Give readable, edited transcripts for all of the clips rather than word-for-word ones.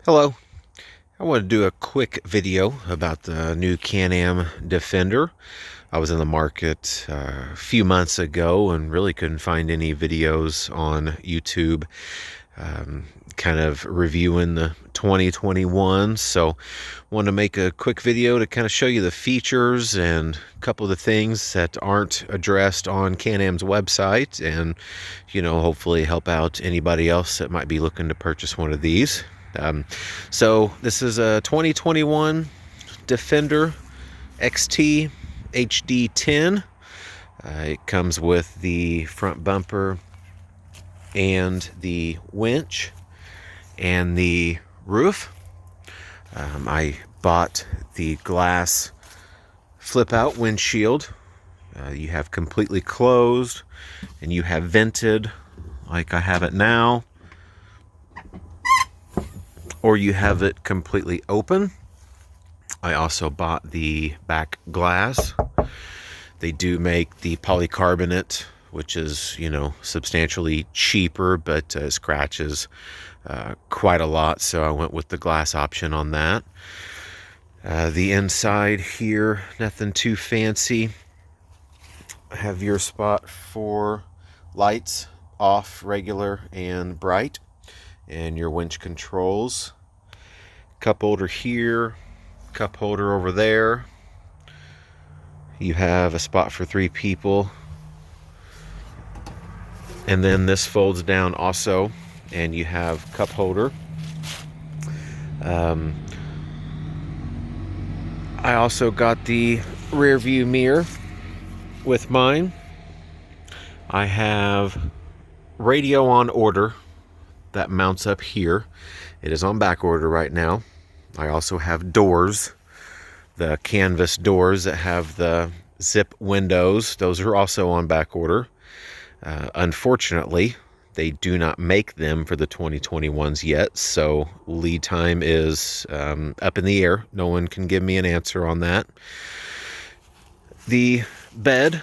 Hello, I want to do a quick video about the new Can-Am Defender. I was in the market a few months ago and really couldn't find any videos on YouTube kind of reviewing the 2021, so want to make a quick video to kind of show you the features and a couple of the things that aren't addressed on Can-Am's website, and hopefully help out anybody else that might be looking to purchase one of these. So this is a 2021 Defender XT HD10. It comes with the front bumper and the winch and the roof. I bought the glass flip out windshield. You have completely closed and you have vented like I have it now, or you have it completely open. I also bought the back glass. They do make the polycarbonate, which is, substantially cheaper, but scratches quite a lot, so I went with the glass option on that. The inside here, nothing too fancy. I have your spot for lights, off, regular, and bright, and your winch controls. Cup holder here, cup holder over there. You have a spot for 3 people, and then this folds down also, and you have cup holder. I also got the rear view mirror with mine. I have radio on order that mounts up here. It is on back order right now. I also have doors, the canvas doors that have the zip windows. Those are also on back order. Unfortunately, they do not make them for the 2021s yet, so lead time is up in the air. No one can give me an answer on that. The bed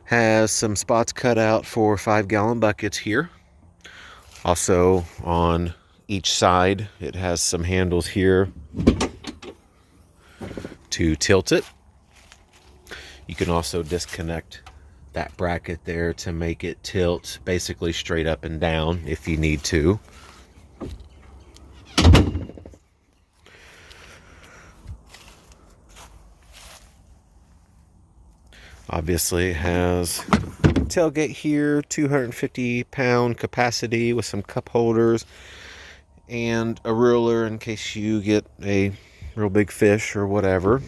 has some spots cut out for 5-gallon buckets here. Also on each side, it has some handles here to tilt it. You can also disconnect that bracket there to make it tilt basically straight up and down if you need to. Obviously it has tailgate here, 250-pound capacity with some cup holders and a ruler in case you get a real big fish or whatever.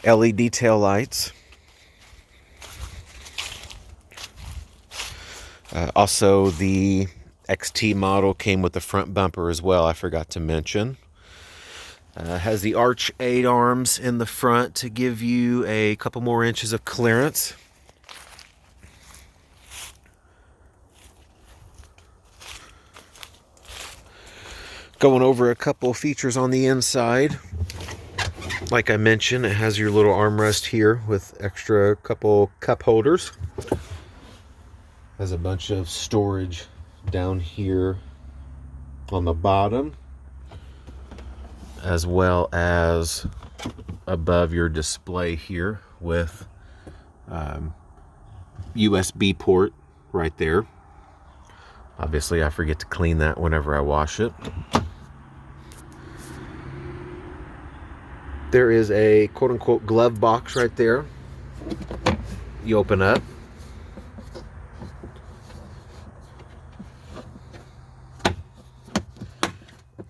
LED tail lights. Also, the XT model came with the front bumper as well, I forgot to mention. Has the arch 8 arms in the front to give you a couple more inches of clearance. Going over a couple features on the inside. Like I mentioned, it has your little armrest here with extra couple cup holders. Has a bunch of storage down here on the bottom, as well as above your display here with USB port right there. Obviously, I forget to clean that whenever I wash it. There is a quote-unquote glove box right there. You open up.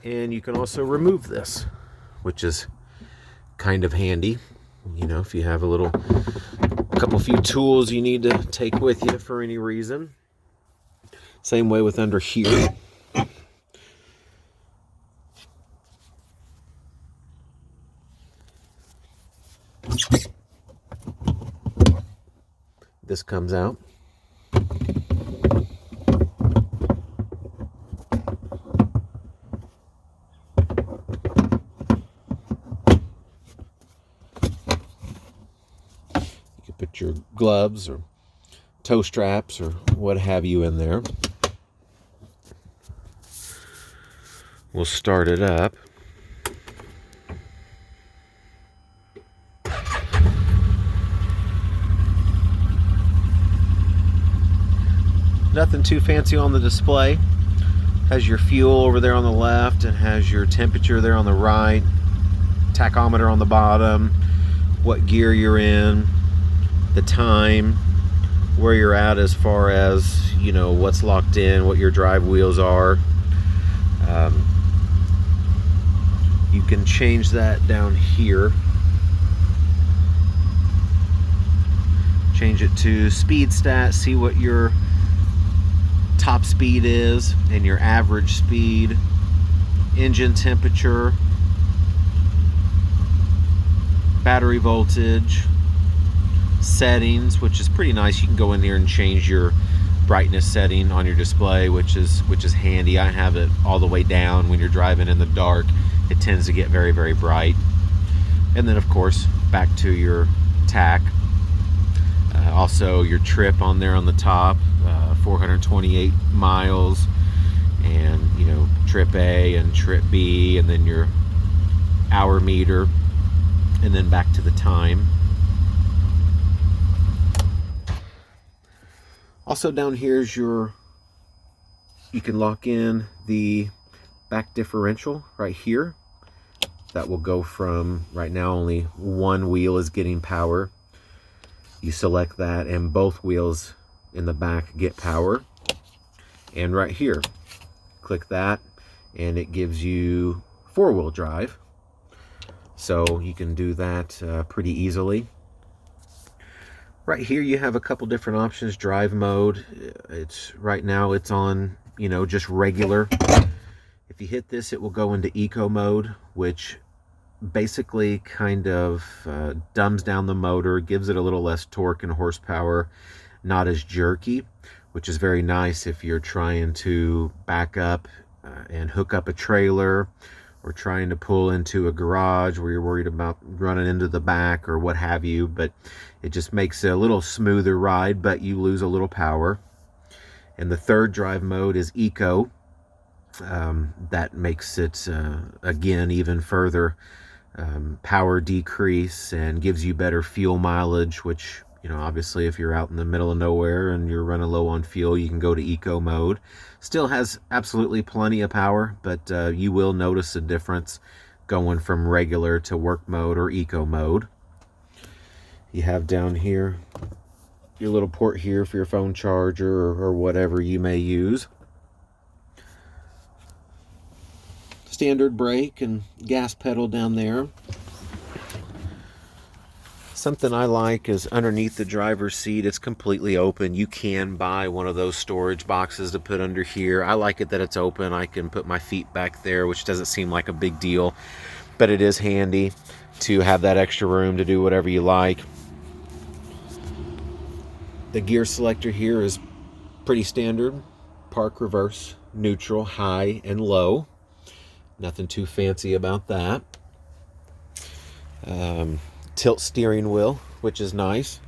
And you can also remove this, which is kind of handy. If you have a few tools you need to take with you for any reason. Same way with under here. This comes out. You can put your gloves or toe straps or what have you in there. We'll start it up. Nothing too fancy on the display. Has your fuel over there on the left and has your temperature there on the right. Tachometer on the bottom, what gear you're in, the time, where you're at as far as, you know, what's locked in, what your drive wheels are. You can change that down here. Change it to speed stat, see what your top speed is and your average speed, engine temperature, battery voltage, settings, which is pretty nice. You can go in here and change your brightness setting on your display, which is handy. I have it all the way down. When you're driving in the dark, it tends to get very, very bright. And then of course back to your tach. Also your trip on there on the top, 428 miles, and you know, trip A and trip B, and then your hour meter, and then back to the time. Also down here is you can lock in the back differential right here. That will go from, right now only one wheel is getting power. You select that and both wheels in the back get power. And right here, click that and it gives you four-wheel drive. So you can do that pretty easily. Right here you have a couple different options. Drive mode, right now it's on, you know, just regular. If you hit this, it will go into eco mode, which basically kind of dumbs down the motor, gives it a little less torque and horsepower, not as jerky, which is very nice if you're trying to back up and hook up a trailer, or trying to pull into a garage where you're worried about running into the back or what have you. But it just makes it a little smoother ride, but you lose a little power. And the third drive mode is eco. That makes it again even further power decrease and gives you better fuel mileage, which, you know, obviously if you're out in the middle of nowhere and you're running low on fuel, you can go to eco mode. Still has absolutely plenty of power, but you will notice a difference going from regular to work mode or eco mode. You have down here your little port here for your phone charger or whatever you may use. Standard brake and gas pedal down there. Something I like is underneath the driver's seat, it's completely open. You can buy one of those storage boxes to put under here. I like it that it's open. I can put my feet back there, which doesn't seem like a big deal, but it is handy to have that extra room to do whatever you like. The gear selector here is pretty standard. Park, reverse, neutral, high, and low. Nothing too fancy about that. Tilt steering wheel, which is nice.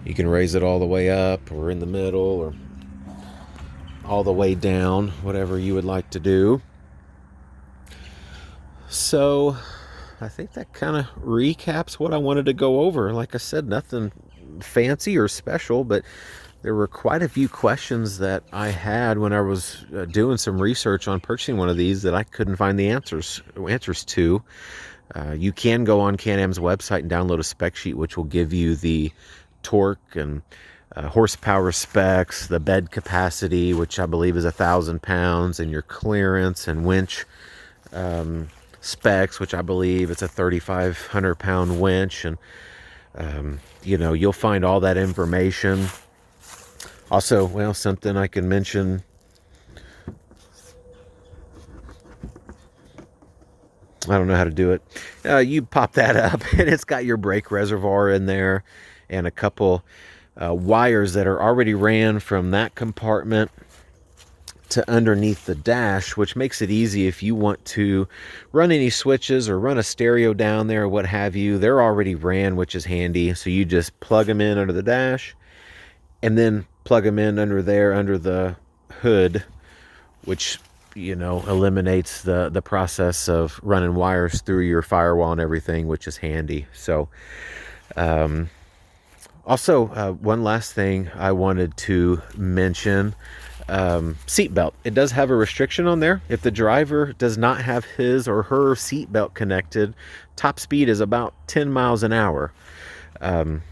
You can raise it all the way up or in the middle or all the way down, whatever you would like to do. So I think that kind of recaps what I wanted to go over. Like I said, nothing fancy or special, but there were quite a few questions that I had when I was doing some research on purchasing one of these that I couldn't find the answers to. You can go on Can-Am's website and download a spec sheet, which will give you the torque and horsepower specs, the bed capacity, which I believe is 1,000 pounds, and your clearance and winch specs, which I believe it's a 3,500 pound winch. And you know, you'll find all that information. Also, well, something I can mention, I don't know how to do it. You pop that up and it's got your brake reservoir in there and a couple wires that are already ran from that compartment to underneath the dash, which makes it easy if you want to run any switches or run a stereo down there or what have you. They're already ran, which is handy. So you just plug them in under the dash and then plug them in under there under the hood which, you know, eliminates the process of running wires through your firewall and everything, which is handy. So also, one last thing I wanted to mention, seatbelt. It does have a restriction on there. If the driver does not have his or her seatbelt connected, top speed is about 10 miles an hour,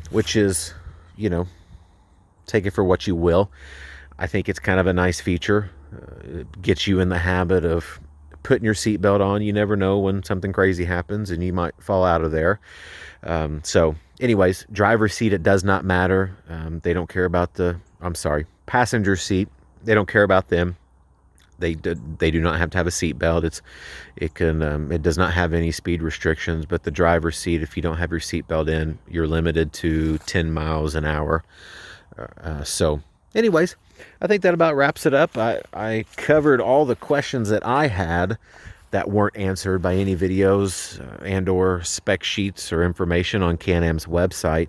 which is, you know, take it for what you will. I think it's kind of a nice feature. It gets you in the habit of putting your seatbelt on. You never know when something crazy happens and you might fall out of there. So anyways, driver's seat, it does not matter. They don't care about passenger seat. They don't care about them. They do not have to have a seatbelt. It does not have any speed restrictions, but the driver's seat, if you don't have your seatbelt in, you're limited to 10 miles an hour. So anyways, I think that about wraps it up. I covered all the questions that I had that weren't answered by any videos and or spec sheets or information on Can-Am's website.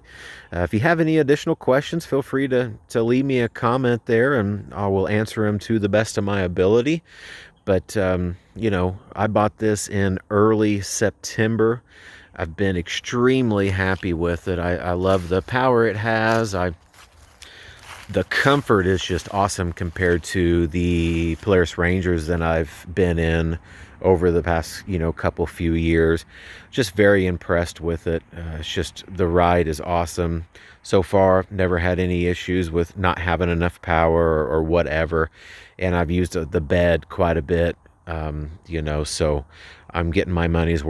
If you have any additional questions, feel free to leave me a comment there, and I will answer them to the best of my ability. But, you know, I bought this in early September. I've been extremely happy with it. I love the power it has. The comfort is just awesome compared to the Polaris Rangers that I've been in over the past, you know, few years. Just very impressed with it. It's just, the ride is awesome. So far, never had any issues with not having enough power or whatever. And I've used the bed quite a bit, you know, so I'm getting my money's worth.